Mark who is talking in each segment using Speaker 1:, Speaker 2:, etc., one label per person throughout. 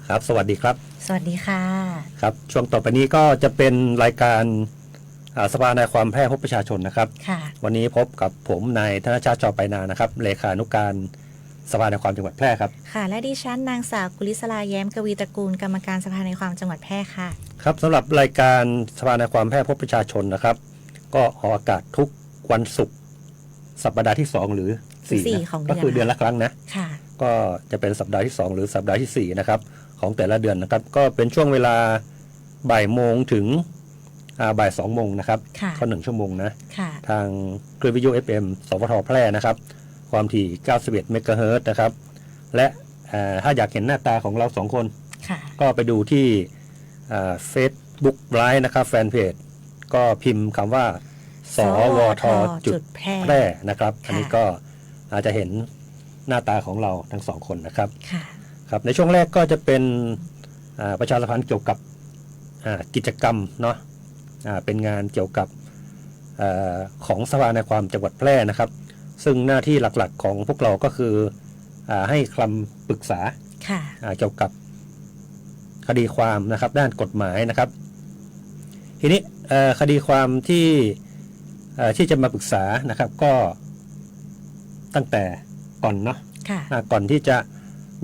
Speaker 1: ครับสวัสดีครับ
Speaker 2: สวัสดีค่ะ
Speaker 1: ครับช่วงต่อไปนี้ก็จะเป็นรายการสภาทนายความแพร่พบประชาชนนะครับ
Speaker 2: ค่ะ
Speaker 1: วันนี้พบกับผมนายธนชาติ จอไปนานะครับเลขานุการสภาทนายความจังหวัดแพร่ครับ
Speaker 2: ค่ะและดิฉันนางสาวกุลิศราแย้มกวีตระกูลกรรมการสภาในความจังหวัดแพร่ค่ะ
Speaker 1: ครับสำหรับรายการสภาทนายความแพร่พบประชาชนนะครับก็ออกอากาศทุกวันศุกร์สัปดาห์ที่2หรือ4นะ
Speaker 2: ของเดือน
Speaker 1: ก็คือเดือนละครั้งนะ
Speaker 2: ค่ะ
Speaker 1: ก็จะเป็นสัปดาห์ที่2หรือสัปดาห์ที่4นะครับของแต่ละเดือนนะครับก็เป็นช่วงเวลาบ่ายโมงถึงบ่าย2โมงนะครับก็1ชั่วโมงนะทางคลื่นวิทยุ FM สพทแพร่นะครับความถี่91เมกะเฮิรตซ์นะครับและถ้าอยากเห็นหน้าตาของเรา2คนก็ไปดูที่Facebook Live นะครับแฟนเพจก็พิมพ์คำว่าสวทจุดแพร่นะครับอันนี้ก็อาจจะเห็นหน้าตาของเราทั้ง2คนนะครับครับในช่วงแรกก็จะเป็นประชาสัมพันธ์เกี่ยวกับกิจกรรมเนาะเป็นงานเกี่ยวกับของสภาทนายความจังหวัดแพร่นะครับซึ่งหน้าที่หลักๆของพวกเราก็คือให้คำปรึกษาเกี่ยวกับคดีความนะครับด้านกฎหมายนะครับทีนี้คดีความที่จะมาปรึกษานะครับก็ตั้งแต่ก่อนเนาะก่อนที่จะ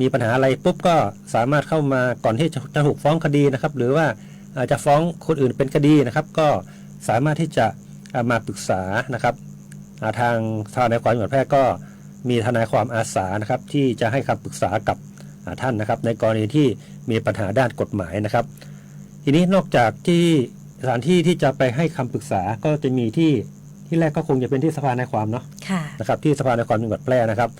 Speaker 1: มีปัญหาอะไรปุ๊บก็สามารถเข้ามาก่อนที่จะถูกฟ้องคดีนะครับหรือว่าจะฟ้องคนอื่นเป็นคดีนะครับก็สามารถที่จะมาปรึกษานะครับทางทนายความจังหวัดแพร่ก็มีทนายความอาสานะครับที่จะให้คำปรึกษากับท่านนะครับในกรณีที่มีปัญหาด้านกฎหมายนะครับทีนี้นอกจากที่สถานที่ที่จะไปให้คำปรึกษาก็จะมีที่แรกก็คงจะเป็นที่สภาทนายความเนาะนะครับที่สภาทนายความจังหวัดแพร่นะครับ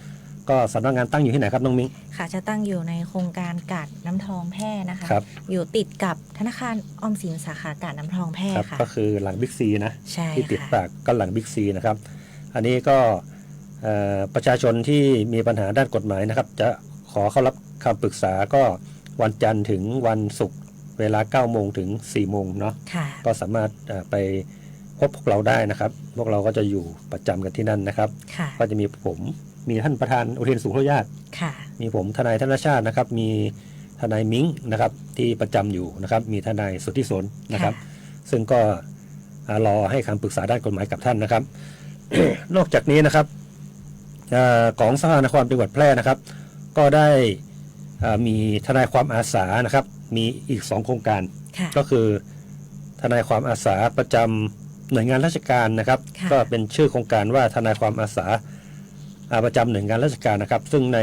Speaker 1: ก็สำนักงานตั้งอยู่ที่ไหนครับน้องมิ้ง
Speaker 2: ค่ะจะตั้งอยู่ในโครงการกาดน้ำทองแพร่นะคะอยู่ติดกับธนาคารออมสินสาขากาดน้ำทองแพร่ค่ะ
Speaker 1: ก็คือหลังบิ๊กซีนะที่ติดปากก็หลังบิ๊กซีนะครับอันนี้ก็ประชาชนที่มีปัญหาด้านกฎหมายนะครับจะขอเข้ารับคำปรึกษาก็วันจันทร์ถึงวันศุกร์เวลา 9 โมงถึง 4 โมงเนาะก็สามารถไปพบพวกเราได้นะครับพวกเราก็จะอยู่ประจำกันที่นั่นนะครับก็จะมีผมมีท่านประธานอุเทนสุขญาติมีผมทนายธนชาตินะครับมีทนายมิ้งนะครับที่ประจำอยู่นะครับมีทนายสุทธิสนนะครับซึ่งก็รอให้คำปรึกษาด้านกฎหมายกับท่านนะครับ นอกจากนี้นะครับของสภาทนายความจังหวัดแพร่นะครับก็ได้มีทนายความอาสานะครับมีอีก2โครงการก็คือทนายความอาสาประจำหน่วยงานราชการนะครับก็เป็นชื่อโครงการว่าทนายความอาสาประจำหน่วยงานราชการนะครับซึ่งใน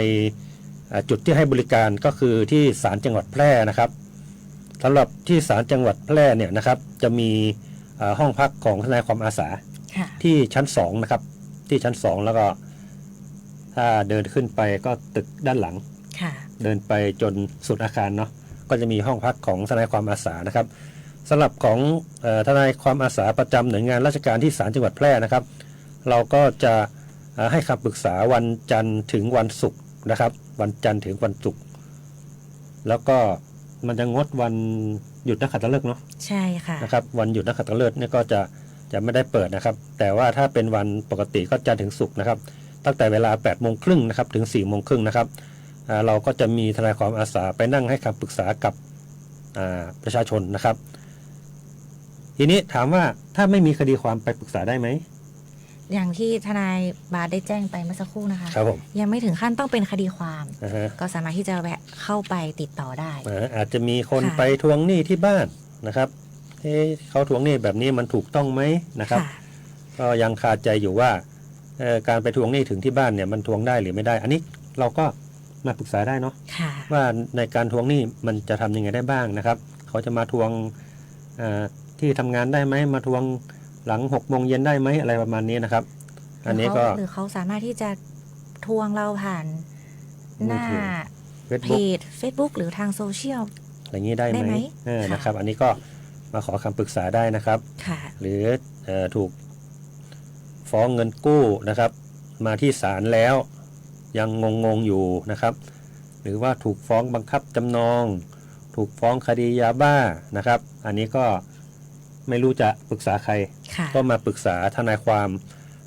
Speaker 1: จุดที่ให้บริการก็คือที่ศาลจังหวัดแพร่นะครับสำหรับที่ศาลจังหวัดแพร่เนี่ยนะครับจะมีห้องพักของทนายความอาสาที่ชั้น2นะครับที่ชั้น2แล้วก็ถ้าเดินขึ้นไปก็ตึกด้านหลังเดินไปจนสุดอาคารเนาะก็จะมีห้องพักของทนายความอาสานะครับสำหรับของทนายความอาสาประจำหน่วยงานราชการที่ศาลจังหวัดแพร่นะครับเราก็จะให้คำปรึกษาวันจันทร์ถึงวันศุกร์นะครับวันจันทร์ถึงวันศุกร์แล้วก็มันจะงดวันหยุดนักขัตฤกษ์เนาะ
Speaker 2: ใช่ค่ะ
Speaker 1: นะครับวันหยุดนักขัตฤกษ์เนี่ยก็จะไม่ได้เปิดนะครับแต่ว่าถ้าเป็นวันปกติก็จันทร์ถึงศุกร์นะครับตั้งแต่เวลา 8:30 นนะครับถึง 4:30 นนะครับเราก็จะมีทนายความอาสาไปนั่งให้คำปรึกษากับประชาชนนะครับทีนี้ถามว่าถ้าไม่มีคดีความไปปรึกษาได้ไหม
Speaker 2: อย่างที่ทนายบาสได้แจ้งไปเมื่อสักครู่นะคะ
Speaker 1: ครับผม
Speaker 2: ยังไม่ถึงขั้นต้องเป็นคดีความก็สามารถที่จะแวะเข้าไปติดต่อได้
Speaker 1: อาจจะมีคนไปทวงหนี้ที่บ้านนะครับเขาทวงหนี้แบบนี้มันถูกต้องไหมนะครับก็ยังคาใจอยู่ว่าการไปทวงหนี้ถึงที่บ้านเนี่ยมันทวงได้หรือไม่ได้อันนี้เราก็มาปรึกษาได้เนาะว่าในการทวงหนี้มันจะทำยังไงได้บ้างนะครับเขาจะมาทวงที่ทำงานได้ไหมมาทวงหลัง 6 โมงเย็นได้ไหมอะไรประมาณนี้นะครับอันนี้ก็
Speaker 2: หรือเขาสามารถที่จะทวงเราผ่านหน้าเพจ Facebook หรือทางโซเชียล
Speaker 1: อะไรอย่างนี้ได้ไหมนะครับอันนี้ก็มาขอคำปรึกษาได้นะครับหรือถูกฟ้องเงินกู้นะครับมาที่ศาลแล้วยังงงอยู่นะครับหรือว่าถูกฟ้องบังคับจำนองถูกฟ้องคดียาบ้านะครับอันนี้ก็ไม่รู้จะปรึกษาใครก็มาปรึกษาทนายความ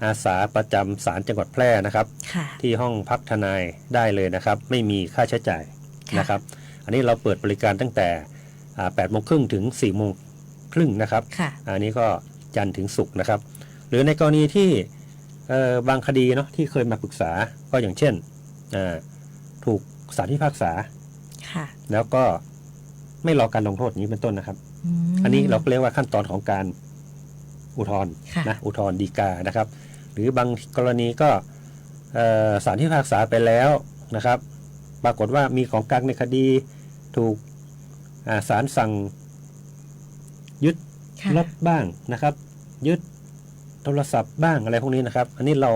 Speaker 1: อาสาประจำศาลจังหวัดแพร่นะครับที่ห้องพักทนายได้เลยนะครับไม่มีค่าใช้จ่ายนะครับ อันนี้เราเปิดบริการตั้งแต่8 โมงครึ่งถึง4 โมงครึ่งนะครับอันนี้ก็จันทร์ถึงศุกร์นะครับหรือในกรณีที่บางคดีเนาะที่เคยมาปรึกษาก็อย่างเช่นถูกศาลพิพากษาแล้วก็ไม่รอการลงโทษนี้เป็นต้นนะครับอันนี้เราเรียกว่าขั้นตอนของการอุทธรณ์นะอุทธรณ์ฎีกานะครับหรือบางกรณีก็ศาลพิพากษาไปแล้วนะครับปรากฏว่ามีของกลางในคดีถูกศาลสั่งยึดรถบ้างนะครับยึดโทรศัพท์บ้างอะไรพวกนี้นะครับอันนี้เรา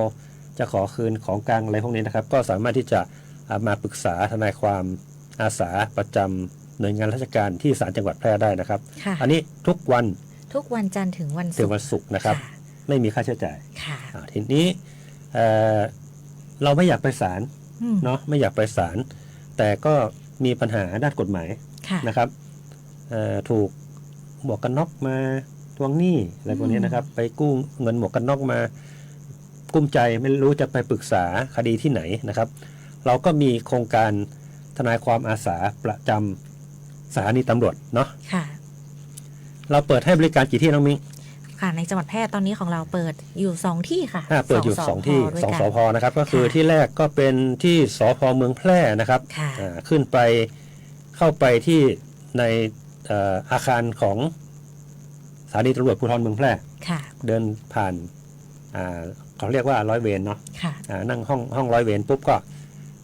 Speaker 1: จะขอคืนของกลางอะไรพวกนี้นะครับก็สามารถที่จะมาปรึกษาทนายความอาสาประจำหน่วยงานราชการที่ศาลจังหวัดแพร่ได้นะครับอันนี้ทุกวัน
Speaker 2: จันทร์ถึงวัน
Speaker 1: ศุกร์นะครับไม่มีค่าใช้จ่ายทีนี้เราไม่อยากไปศาลเนาะไม่อยากไปศาลแต่ก็มีปัญหาด้านกฎหมายนะครับถูกหมวกกันน็อกมาทวงหนี้อะไรพวกนี้นะครับไปกู้เงินหมวกกันน็อกมากุ้มใจไม่รู้จะไปปรึกษาคดีที่ไหนนะครับเราก็มีโครงการทนายความอาสาประจำสถานีตำรวจเนาะเราเปิดให้บริการกี่ที่น้องมิ้ง
Speaker 2: ค่ะในจังหวัดแพร่ตอนนี้ของเราเปิดอยู่2ที่ค่ะ
Speaker 1: เปิดอยู่2ที่2 สพนะครับก็คือที่แรกก็เป็นที่สพเมืองแพร่นะครับขึ้นไปเข้าไปที่ในอาคารของสถานีตำรวจภูธรเมืองแพร่เดินผ่านเขาเรียกว่าร้อยเวรเนาะนั่งห้องร้อยเวรปุ๊บก็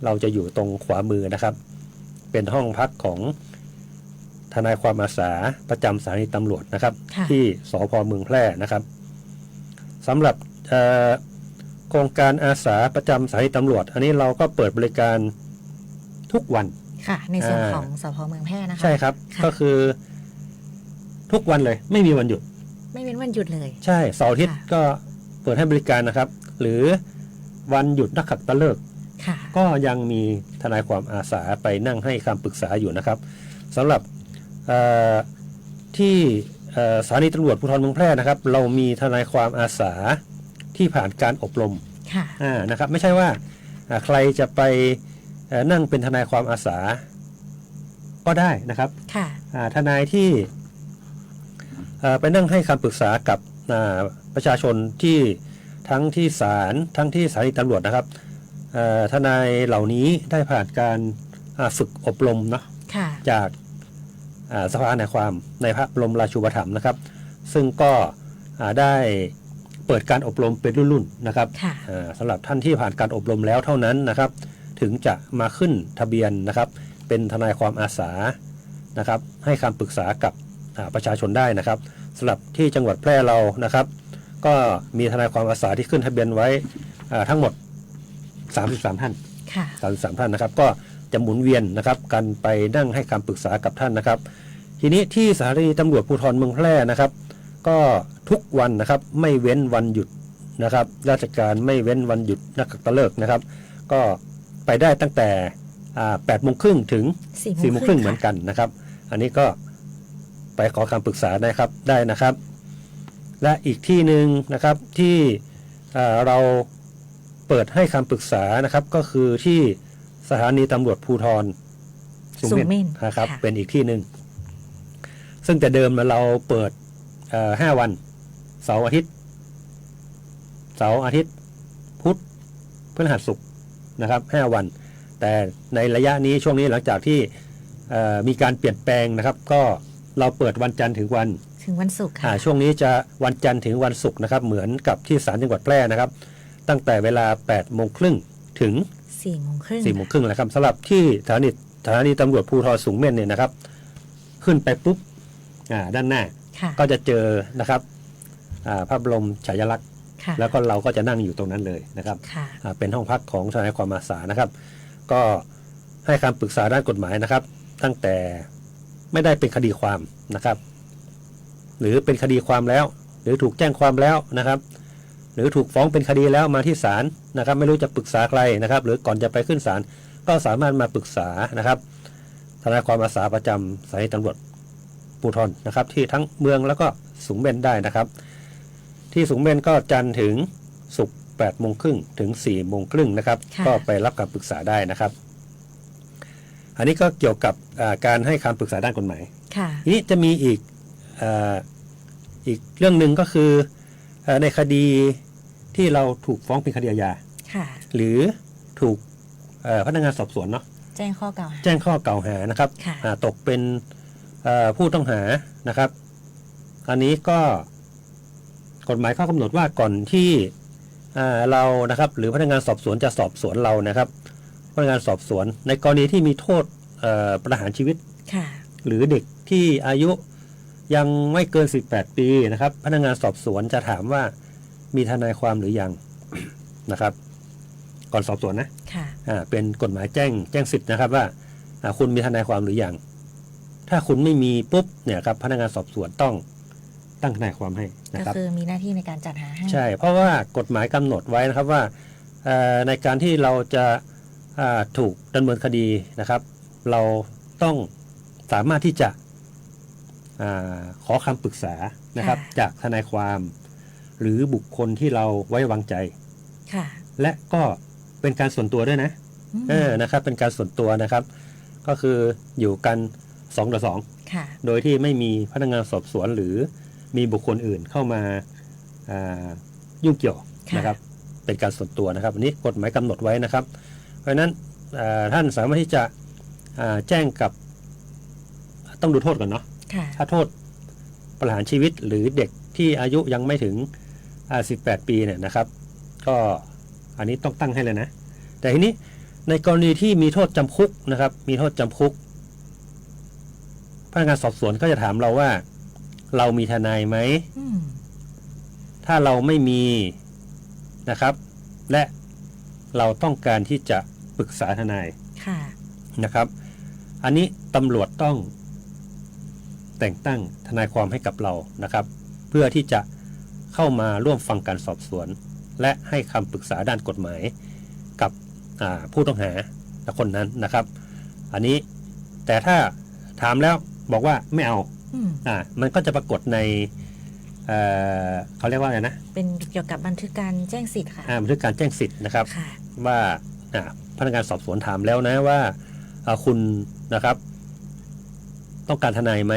Speaker 1: เราจะอยู่ตรงขวามือนะครับเป็นห้องพักของทนายความอาสาประจำสถานีตำรวจนะครับที่สพเมืองแพร่นะครับสำหรับโครงการอาสาประจำสถานีตำรวจอันนี้เราก็เปิดบริการทุกวัน
Speaker 2: ค่ะในส่วนของสพเมืองแพร่นะคะ
Speaker 1: ใช่ครับก็คือทุกวันเลยไม่มีวันหยุด
Speaker 2: ไม่เป็นวันหยุดเลย
Speaker 1: ใช่เสาร์อาทิตย์ก็เปิดให้บริการนะครับหรือวันหยุดนักขัตฤกษ์ก็ยังมีทนายความอาสาไปนั่งให้คำปรึกษาอยู่นะครับสำหรับที่สถานีตำรวจภูธรเมืองแพร่นะครับเรามีทนายความอาสาที่ผ่านการอบรมนะครับไม่ใช่ว่าใครจะไปนั่งเป็นทนายความอาสาก็ได้นะครับทนายที่ไปนั่งให้คำปรึกษากับประชาชนที่ทั้งที่ศาลทั้งที่สถานีตำรวจนะครับทนายเหล่านี้ได้ผ่านการฝึกอบรมเนาะจากสภาทนายความในพระบรมราชูปถัมภ์นะครับซึ่งก็ได้เปิดการอบรมเป็นรุ่นๆนะครับสำหรับท่านที่ผ่านการอบรมแล้วเท่านั้นนะครับถึงจะมาขึ้นทะเบียนนะครับเป็นทนายความอาสานะครับให้คำปรึกษากับประชาชนได้นะครับสำหรับที่จังหวัดแพร่เรานะครับก็มีทนายความอาสาที่ขึ้นทะเบียนไว้ทั้งหมด33 ท่าน33 ท่านนะครับก็จะหมุนเวียนนะครับกันไปนั่งให้คำปรึกษากับท่านนะครับทีนี้ที่สถานีตำรวจภูธรเมืองแพร่นะครับก็ทุกวันนะครับไม่เว้นวันหยุดนะครับราชการไม่เว้นวันหยุดนักขัตฤกษ์นะครับก็ไปได้ตั้งแต่8 โมงครึ่งถึง4 โมงครึ่งเหมือนกันนะครับอันนี้ก็ไปขอคำปรึกษานะครับได้นะครับและอีกที่หนึ่งนะครับที่เราเปิดให้คำปรึกษานะครับก็คือที่สถานีตำรวจภูธรสุเมนนะครับเป็นอีกที่หนึ่งซึ่งแต่เดิมเราเปิด5 วันเสาร์อาทิตย์พุธพฤหัสศุกร์นะครับ5 วันแต่ในระยะนี้ช่วงนี้หลังจากที่มีการเปลี่ยนแปลงนะครับก็เราเปิดวันจันทร์ถึงวัน
Speaker 2: ศุกร์ค่ะ
Speaker 1: ช่วงนี้จะวันจันทร์ถึงวันศุกร์นะครับเหมือนกับที่ศาลจังหวัดแพร่นะครับตั้งแต่เวลา 8 โมงครึ่งถึง
Speaker 2: 4 โมงครึ่ง
Speaker 1: นะครับสำหรับที่สถานีตำรวจภูธรสูงเม่นเนี่ยนะครับขึ้นไปปุ๊บด้านหน้าก็จะเจอนะครับพระบรมฉายาลักษณ์แล้วก็เราก็จะนั่งอยู่ตรงนั้นเลยนะครับเป็นห้องพักของทนายความอาสานะครับก็ให้คำปรึกษาด้านกฎหมายนะครับตั้งแต่ไม่ได้เป็นคดีความนะครับหรือเป็นคดีความแล้วหรือถูกแจ้งความแล้วนะครับหรือถูกฟ้องเป็นคดีแล้วมาที่ศาลนะครับไม่รู้จะปรึกษาใครนะครับหรือก่อนจะไปขึ้นศาลก็สามารถมาปรึกษานะครับทนายความอาสาประจำสถานีตำรวจภูธรนะครับที่ทั้งเมืองแล้วก็สูงเม่นได้นะครับที่สูงเม่นก็จันทร์ถึงศุกร์ 8 โมงครึ่งถึง4 โมงครึ่งนะครับก็ไปรับคำปรึกษาได้นะครับ อันนี้ก็เกี่ยวกับการให้คำปรึกษาด้านกฎหมาย
Speaker 2: ค่ะ
Speaker 1: ทีนี้จะมีอีกเรื่องหนึ่งก็คือในคดีที่เราถูกฟ้องเป็นคดีอาญา
Speaker 2: ค่ะ
Speaker 1: หรือถูกพนักงานสอบสวนเนาะ
Speaker 2: แจ้งข้อกล่าวหา
Speaker 1: แจ้งข้อกล่าวหานะครับ
Speaker 2: ค่ะ
Speaker 1: ตกเป็นผู้ต้องหานะครับ อันนี้ก็กฎหมายข้อกำหนดว่าก่อนที่เรานะครับหรือพนักงานสอบสวนจะสอบสวนเรานะครับพนักงานสอบสวนในกรณีที่มีโทษประหารชีวิต
Speaker 2: ค่ะ
Speaker 1: หรือเด็กที่อายุยังไม่เกิน18ปีนะครับพนักงานสอบสวนจะถามว่ามีทนายความหรือยัง นะครับก่อนสอบสวนนะ
Speaker 2: ค่ะ
Speaker 1: เป็นกฎหมายแจ้งสิทธิ์นะครับว่าคุณมีทนายความหรือยังถ้าคุณไม่มีปุ๊บเนี่ยครับพนักงานสอบสวนต้องตั้งทนายความให้นะ
Speaker 2: ก็
Speaker 1: ครับ
Speaker 2: คือมีหน้าที่ในการจัดหาให้
Speaker 1: ใช่เพราะว่ากฎหมายกำหนดไว้นะครับว่าในการที่เราจะถูกดำเนินคดีนะครับ เราต้องสามารถที่จะขอคำปรึกษานะครับจากทนายความหรือบุคคลที่เราไว้วางใจ
Speaker 2: ค่ะ
Speaker 1: และก็เป็นการส่วนตัวด้วยนะนะครับเป็นการส่วนตัวนะครับ ก็คืออยู่กัน2 ต่อ 2
Speaker 2: ค่ะ
Speaker 1: โดยที่ไม่มีพนักงานสอบสวนหรือมีบุคคลอื่นเข้ามายุ่งเกี่ยวนะครับเป็นการส่วนตัวนะครับอันนี้กฎหมายกำหนดไว้นะครับ เพราะฉะนั้นท่านสามารถที่จะแจ้งกับต้องดูโทษก่อนเนาะ
Speaker 2: ค่ะ
Speaker 1: ถ้าโทษประหารชีวิตหรือเด็กที่อายุยังไม่ถึง18 ปีเนี่ยนะครับ ก็อันนี้ต้องตั้งให้เลยนะแต่ทีนี้ในกรณีที่มีโทษจำคุกนะครับมีโทษจำคุกพนักงานสอบสวนก็จะถามเราว่าเรามีทนายไหมถ้าเราไม่มีนะครับและเราต้องการที่จะปรึกษาทนายนะครับอันนี้ตำรวจต้องแต่งตั้งทนายความให้กับเรานะครับเพื่อที่จะเข้ามาร่วมฟังการสอบสวนและให้คำปรึกษาด้านกฎหมายกับผู้ต้องหาคนนั้นนะครับอันนี้แต่ถ้าถามแล้วบอกว่าไม่เอามันก็จะปรากฏในเขาเรียกว่าอะไรนะ
Speaker 2: เป็นเกี่ยวกับบันทึกการแจ้งสิทธิ์ค่ะ
Speaker 1: บันทึกการแจ้งสิทธิ์นะครับ
Speaker 2: ค่ะ
Speaker 1: ว่าพนักงานสอบสวนถามแล้วนะว่าคุณนะครับต้องการทนายไหม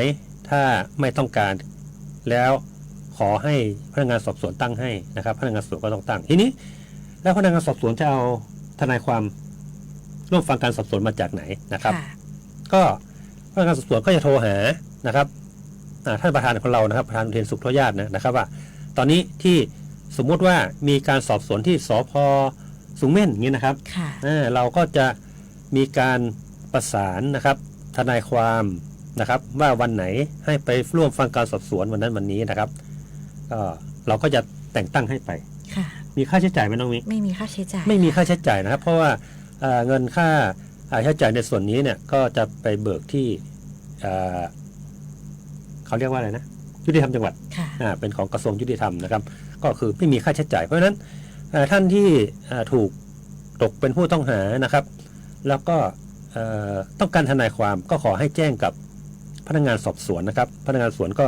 Speaker 1: ถ้าไม่ต้องการแล้วขอให้พนักงานสอบสวนตั้งให้นะครับพนักงานสอบสวนก็ต้องตั้งทีนี้แล้วพนักงานสอบสวนจะเอาทนายความร่วมฟังการสอบสวนมาจากไหนนะครับก็พนักงานสอบสวนก็จะโทรหานะครับท่านประธานของเรานะครับประธานอุเทนสุขทญาตินะครับว่าตอนนี้ที่สมมุติว่ามีการสอบสวนที่สภ.สูงเม่นอย่างนี้นะครับเราก็จะมีการประสานนะครับทนายความนะครับว่าวันไหนให้ไปร่วมฟังการสอบสวนวันนั้นวันนี้นะครับเราก็จะแต่งตั้งให้ไปมีค่าใช้จ่ายไหมน้องมิ
Speaker 2: ไม่มีค่าใช้จ่าย
Speaker 1: ไม่มีค่าใช้จ่ายนะครับเพราะว่าเงินค่าใช้จ่ายในส่วนนี้เนี่ยก็จะไปเบิกที่เขาเรียกว่าอะไรนะยุติธรรมจังหวัดเป็นของกระทรวงยุติธรรมนะครับก็คือไม่มีค่าใช้จ่ายเพราะฉะนั้นท่านที่ถูกตกเป็นผู้ต้องหานะครับแล้วก็ต้องการทนายความก็ขอให้แจ้งกับพนักงานสอบสวนนะครับพนักงานสอบสวนก็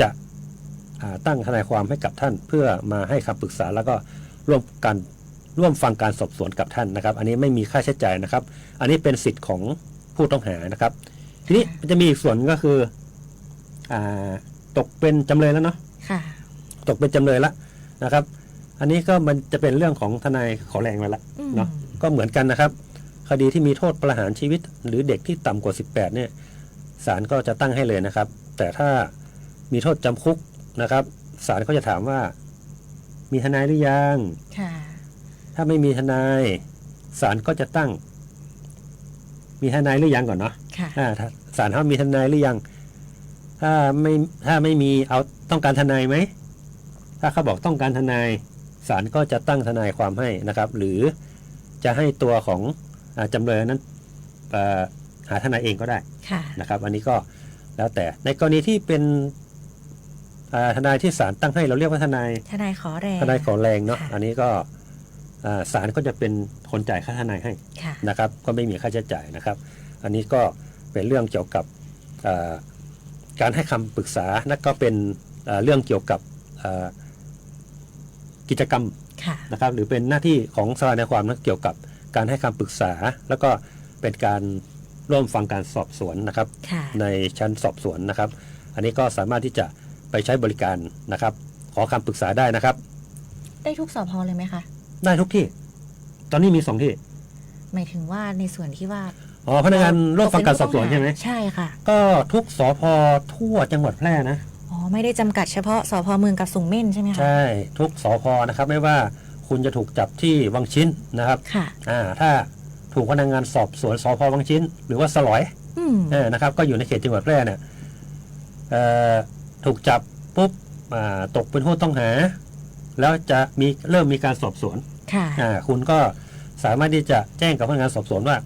Speaker 1: จะตั้งทนายความให้กับท่านเพื่อมาให้คำปรึกษาแล้วก็ร่วมฟังการสอบสวนกับท่านนะครับอันนี้ไม่มีค่าใช้จ่ายนะครับอันนี้เป็นสิทธิ์ของผู้ต้องหานะครับทีนี้จะมีอีกส่วนก็คือตกเป็นจำเลยแล้วเนาะตกเป็นจำเลยแล้วนะครับอันนี้ก็มันจะเป็นเรื่องของทนายขอแรงไปแล้วเนาะก็เหมือนกันนะครับคดีที่มีโทษประหารชีวิตหรือเด็กที่ต่ำกว่า18เนี่ยศาลก็จะตั้งให้เลยนะครับแต่ถ้ามีโทษจำคุกนะครับศาลก็จะถามว่ามีทนายหรือยังถ้าไม่มีทนายศาลก็จะตั้งมีทนายหรือยังก่อนเนาะศาลเขามีทนายหรือยังถ้าไม่มีเอาต้องการทนายไหมถ้าเขาบอกต้องการทนายศาลก็จะตั้งทนายความให้นะครับหรือจะให้ตัวของจำเลยนั้นหาทนายเองก็ได้นะครับอันนี้ก็แล้วแต่ในกรณีที่เป็นทนายที่ศาลตั้งให้เราเรียกว่าทนาย
Speaker 2: ขอแรง
Speaker 1: เนาะอันนี้ก็ศาลก็จะเป็นคนจ่ายค่าทนายให้นะครับก็ไม่มีค่าใช้จ่ายนะครับอันนี้ก็เป็นเรื่องเกี่ยวกับการให้คำปรึกษาและก็เป็นเรื่องเกี่ยวกับกิจกรรมนะครับหรือเป็นหน้าที่ของสภาทนายความเกี่ยวกับการให้คำปรึกษาแล้วก็เป็นการ ร่วมฟังการสอบสวนนะครับในชั้นสอบสวนนะครับอันนี้ก็สามารถที่จะไปใช้บริการนะครับขอคำปรึกษาได้นะครับ
Speaker 2: ได้ทุกสพเลยไหมคะ
Speaker 1: ได้ทุกที่ตอนนี้มี2 ที่
Speaker 2: หมายถึงว่าในส่วนที่ว่า
Speaker 1: พนักงานร่วมฟังการสอบสวนใช่ไหม
Speaker 2: ใช่ค่ะ
Speaker 1: ก็ทุกสพทั่วจังหวัดแพร่นะ
Speaker 2: ไม่ได้จำกัดเฉพาะสพเมืองกับสูงเม่นใช่ไหมคะ
Speaker 1: ใช่ทุกสพนะครับไม่ว่าคุณจะถูกจับที่วังชิ้นนะครับ
Speaker 2: ค่ะ
Speaker 1: ถ้าถูกพนักงานสอบสวนสพวังชิ้นหรือว่าสลอยนะครับก็อยู่ในเขตจังหวัดแพร่เนี่ยถูกจับปุ๊บตกเป็นผู้ต้องหาแล้วจะเริ่มมีการสอบสวนคุณก็สามารถที่จะแจ้งกับพนักงานสอบสวนว่า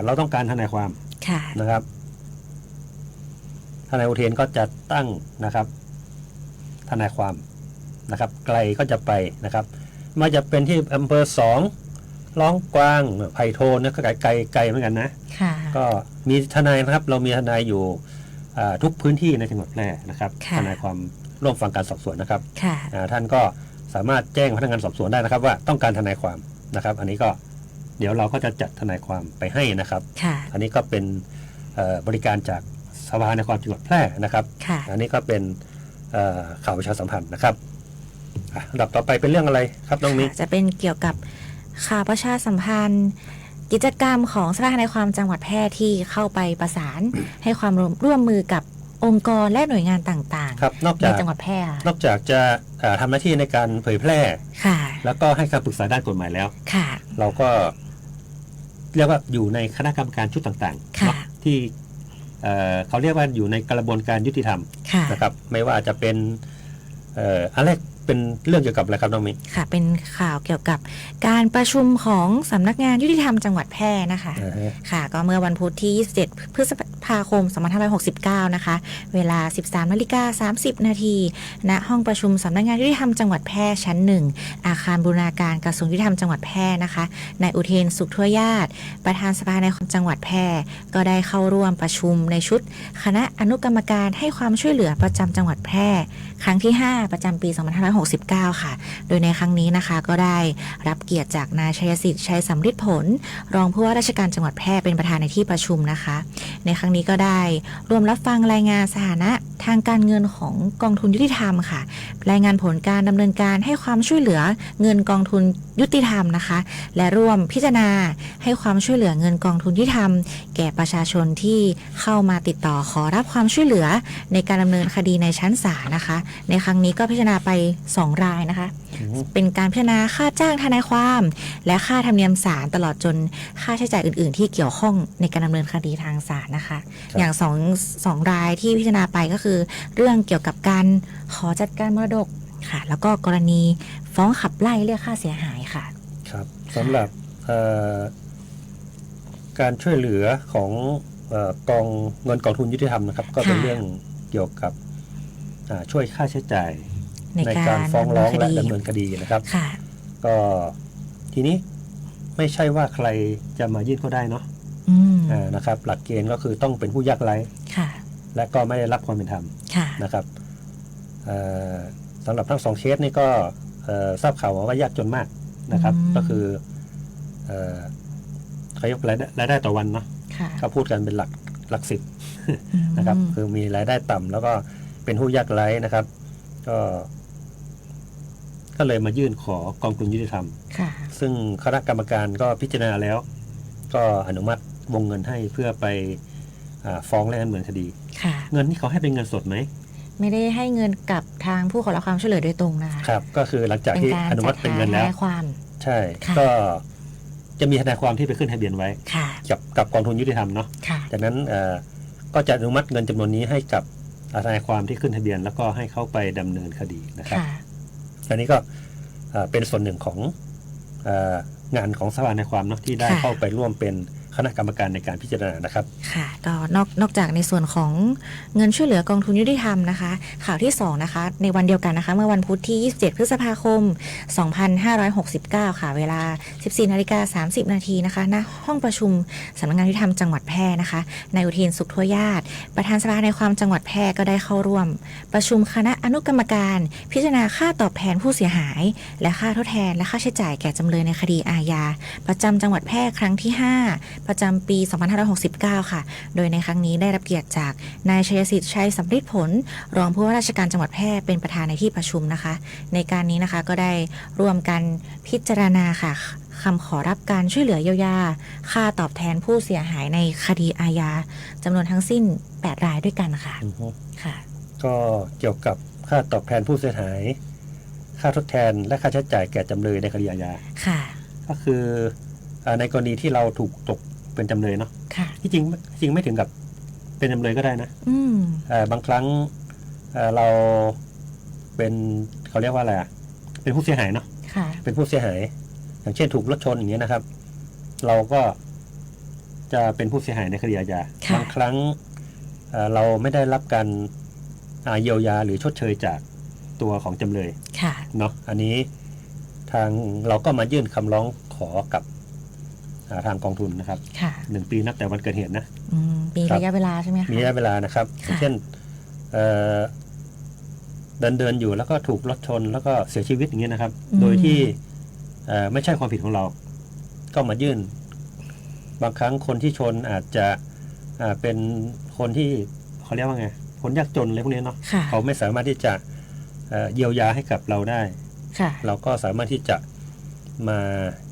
Speaker 1: เราต้องการทนายความนะครับทนายอุเทนก็จะตั้งนะครับทนายความนะครับไกลก็จะไปนะครับไม่จะเป็นที่อำเภอ2ร้องกวางไผ่โทนนะก็ไกลเหมือนกันนะก็มีทนายนะครับเรามีทนายอยู่ทุกพื้นที่ในจังหวัดแพร่นะครับทนายความร่วมฟังการสอบสวนนะครับท่านก็สามารถแจ้งพนักงานสอบสวนได้นะครับว่าต้องการทนายความนะครับอันนี้ก็เดี๋ยวเราก็จะจัดทนายความไปให้นะครับอันนี้ก็เป็นบริการจากสภาทนายความจังหวัดแพร่นะครับอันนี้ก็เป็นข่าวประชาสัมพันธ์นะครับลำดับต่อไปเป็นเรื่องอะไรครับน้องมิ้ง
Speaker 2: จะเป็นเกี่ยวกับข่าวประชาสัมพันธ์กิจกรรมของสภาทนายความจังหวัดแพร่ที่เข้าไปประสานให้ความร่วมมือกับองค์กรและหน่วยงานต่าง
Speaker 1: ๆใน
Speaker 2: จังหวัดแพร่
Speaker 1: นอกจากจะทำหน้าที่ในการเผยแพร่แล้วก็ให้คำปรึกษาด้านกฎหมายแล้วเราก็เรียกว่าอยู่ในคณะกรรมการชุดต่างๆที่เขาเรียกว่าอยู่ในกระบวนการยุติธรรมนะครับไม่ว่าจะเป็นอะไรเป็นเรื่องเกี่ยวกับอะไรครับน้องมิ้ง
Speaker 2: ค่ะเป็นข่าวเกี่ยวกับการประชุมของสำนักงานยุติธรรมจังหวัดแพร่นะคะค่ะก็เมื่อวันพุธที่27 พฤษภาคม 2569นะคะเวลา 13:30 นาทีณห้องประชุมสำนักงานยุติธรรมจังหวัดแพร่ชั้น1อาคารบูรณาการกระทรวงยุติธรรมจังหวัดแพร่นะคะนายอุเทนสุขทั่วญาติประธานสภาในจังหวัดแพร่ก็ได้เข้าร่วมประชุมในชุดคณะอนุกรรมการให้ความช่วยเหลือประจำจังหวัดแพร่ครั้งที่5ประจำปี2569ค่ะโดยในครั้งนี้นะคะก็ได้รับเกียรติจากนายชัยสิทธิ์ชัยสำฤทธิ์ผลรองผู้ว่าราชการจังหวัดแพร่เป็นประธานในที่ประชุมนะคะในครั้งนี้ก็ได้ร่วมรับฟังรายงานสถานะทางการเงินของกองทุนยุติธรรมค่ะรายงานผลการดำเนินการให้ความช่วยเหลือเงินกองทุนยุติธรรมนะคะและร่วมพิจารณาให้ความช่วยเหลือเงินกองทุนยุติธรรมแก่ประชาชนที่เข้ามาติดต่อขอรับความช่วยเหลือในการดำเนินคดีในชั้นศาลนะคะในครั้งนี้ก็พิจารณาไป2 รายนะคะเป็นการพิจารณาค่าจ้างทนายความและค่าธรรมเนียมศาลตลอดจนค่าใช้จ่ายอื่นๆที่เกี่ยวข้องในการดำเนินคดีทางศาลนะคะอย่าง2 รายที่พิจารณาไปก็คือเรื่องเกี่ยวกับการขอจัดการมรดกค่ะแล้วก็กรณีฟ้องขับไล่เรียกค่าเสียหายค่ะ
Speaker 1: ครับสำหรับการช่วยเหลือของเงินกองทุนยุติธรรมนะครับก็เป็นเรื่องเกี่ยวกับช่วยค่าใช้จ่ายในการฟ้องร้องและดำเนินคดีนะครับก็ทีนี้ไม่ใช่ว่าใครจะมายื่นก็ได้เนาะนะครับหลักเกณฑ์ก็คือต้องเป็นผู้ยากไร้และก็ไม่ได้รับความเป็นธรรมนะครับสำหรับทั้ง2 เคสนี่ก็ทราบข่าวว่ายากจนมากนะครับก็คือเขายกรายได้ต่อวันเนาะเขาพูดกันเป็นหลัก10นะครับคือมีรายได้ต่ำแล้วก็เป็นผู้ยากไร้นะครับก็เลยมายื่นขอกองทุนยุติธรรมซึ่งคณะกรรมการก็พิจารณาแล้วก็อนุมัติวงเงินให้เพื่อไปฟ้องและดำเนินคดีเงินที่เขาให้เป็นเงินสดไหม
Speaker 2: ไม่ได้ให้เงินกับทางผู้ขอรับความช่วยเหลือโดยตรงนะคะ
Speaker 1: ครับก็คือหลังจากที่อนุมัติเป็นเงินแล้วใช่ก็จะมีทนายความที่ไปขึ้นทะเบียนไว้กับกองทุนยุติธรรมเนาะจากนั้นก็จะอนุมัติเงินจำนวนนี้ให้กับทนายความที่ขึ้นทะเบียนแล้วก็ให้เขาไปดำเนินคดีนะครับอันนี้ก็เป็นส่วนหนึ่งของงานของสภาทนายความเนาะที่ได้เข้าไปร่วมเป็นคณะกรรมการในการพิจารณานะครับ
Speaker 2: ค่ะก็นอกจากในส่วนของเงินช่วยเหลือกองทุนยุติธรรมนะคะข่าวที่2นะคะในวันเดียวกันนะคะเมื่อวันพุธที่27 พฤษภาคม 2569ค่ะเวลา 14:30 นาทีนะคะณห้องประชุมสำนักงานยุติธรรมจังหวัดแพร่นะคะนายอุเทนสุขทั่วญาติประธานสภาในความจังหวัดแพร่ก็ได้เข้าร่วมประชุมคณะอนุกรรมการพิจารณาค่าตอบแทนผู้เสียหายและค่าทดแทนและค่าใช้จ่ายแก่จำเลยในคดีอาญาประจำจังหวัดแพร่ครั้งที่5 ประจำปี 2569 ค่ะ โดยในครั้งนี้ได้รับเกียรติจากนายชัยสิทธิ์ชัยสำริดผลรองผู้ว่าราชการจังหวัดแพร่เป็นประธานในที่ประชุมนะคะ ในการนี้นะคะก็ได้ร่วมกันพิจารณาค่ะคำขอรับการช่วยเหลือเยียวยาค่าตอบแทนผู้เสียหายในคดีอาญาจำนวนทั้งสิ้น 8 รายด้วยกันค่ะค่ะ
Speaker 1: ก็เกี่ยวกับค่าตอบแทนผู้เสียหายค่าทดแทนและค่าใช้จ่ายแก่จำเลยในคดีอาญา
Speaker 2: ค่ะ
Speaker 1: ก็คือในกรณีที่เราถูกตกเป็นจำเลยเนาะ
Speaker 2: ค่ะ
Speaker 1: ที่จริงไม่ถึงกับเป็นจำเลยก็ได้นะบางครั้งเราเป็นเขาเรียกว่าอะไรเป็นผู้เสียหายเนาะเป็นผู้เสียหายอย่างเช่นถูกรถชนอย่างเงี้ยนะครับเราก็จะเป็นผู้เสียหายในคดีอาญาบางครั้งเราไม่ได้รับการเยียวยาหรือชดเชยจากตัวของจำเลยเนาะอันนี้ทางเราก็มายื่นคำร้องขอกับทางกองทุนนะครับ1 ปีนับแต่วันเกิดเหตุนะ
Speaker 2: มีระยะเวลาใช่ไหมคะ
Speaker 1: มีระยะเวลานะครับเช่นเดินอยู่แล้วก็ถูกรถชนแล้วก็เสียชีวิตอย่างเงี้ยนะครับโดยที่ไม่ใช่ความผิดของเราก็มายื่นบางครั้งคนที่ชนอาจจะเป็นคนที่เขาเรียกว่าไงคนยากจนอะไรพวกนี้เนาะเขาไม่สามารถที่จะเยียวยาให้กับเราได้เราก็สามารถที่จะมา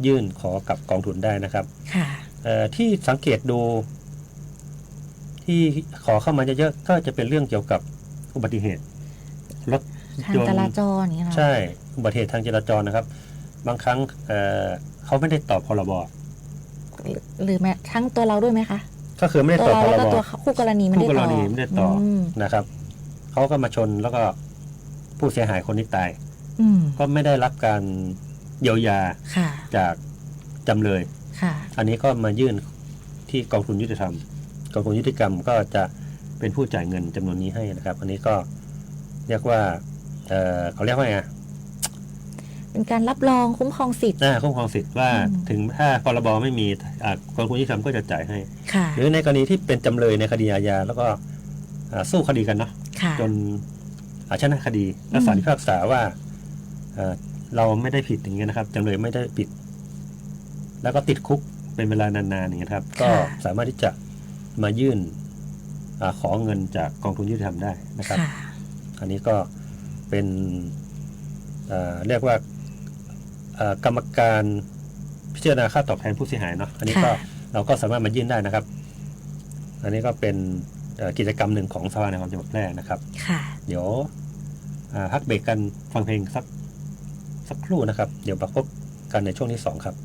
Speaker 1: ยื่นขอกับกองทุนได้นะครับที่สังเกตดูที่ขอเข้ามาเยอะๆก็จะเป็นเรื่องเกี่ยวกับอุบัติเหตุรถ
Speaker 2: ยนต์จราจรนี่
Speaker 1: ใช่อุบัติเหตุทางจราจรนะครับบางครั้งเขาไม่ได้ตอบพรบ
Speaker 2: หรือแม้ทั้งตัวเราด้วยไหมคะ
Speaker 1: ก็คือไม่ได้ตอบพรบ
Speaker 2: ตัวคู่กรณีไม่ได้
Speaker 1: ตอบนะครับเขาก็มาชนแล้วก็ผู้เสียหายคนนี้ตายก็ไม่ได้รับการเยียวยาจากจำเลยอันนี้ก็มายื่นที่กองทุนยุติธรรมกองทุนยุติกรรมก็จะเป็นผู้จ่ายเงินจำนวนนี้ให้นะครับอันนี้ก็เรียกว่าเขาเรียกว่าไง
Speaker 2: เป็นการรับรองคุ้มครองสิทธิ์
Speaker 1: คุ้มครองสิทธิ์ว่าถึงถ้าพรบไม่มีกองทุนยุติธรรมก็จะจ่ายให้หรือในกรณีที่เป็นจำเลยในคดีอาญาแล้วก็สู้คดีกันเนาะจนชนะคดีและศาลพิพากษาว่าเราไม่ได้ผิดอย่างเงี้ยนะครับจำเลยไม่ได้ผิดแล้วก็ติดคุกเป็นเวลานานๆอย่างเงี้ยครับก็สามารถที่จะมายื่นขอเงินจากกองทุนยุติธรรมได้นะครับอันนี้ก็เป็นเรียกว่ากรรมการพิจารณาค่าตอบแทนผู้เสียหายเนาะอันนี้ก็เราก็สามารถมายื่นได้นะครับอันนี้ก็เป็นกิจกรรมหนึ่งของสภาในความจังหวัดแพร่นะครับเดี๋ยวพักเบรกกันฟังเพลงสักครู่นะครับเดี๋ยวมาพบกันในช่วงที่2ครับ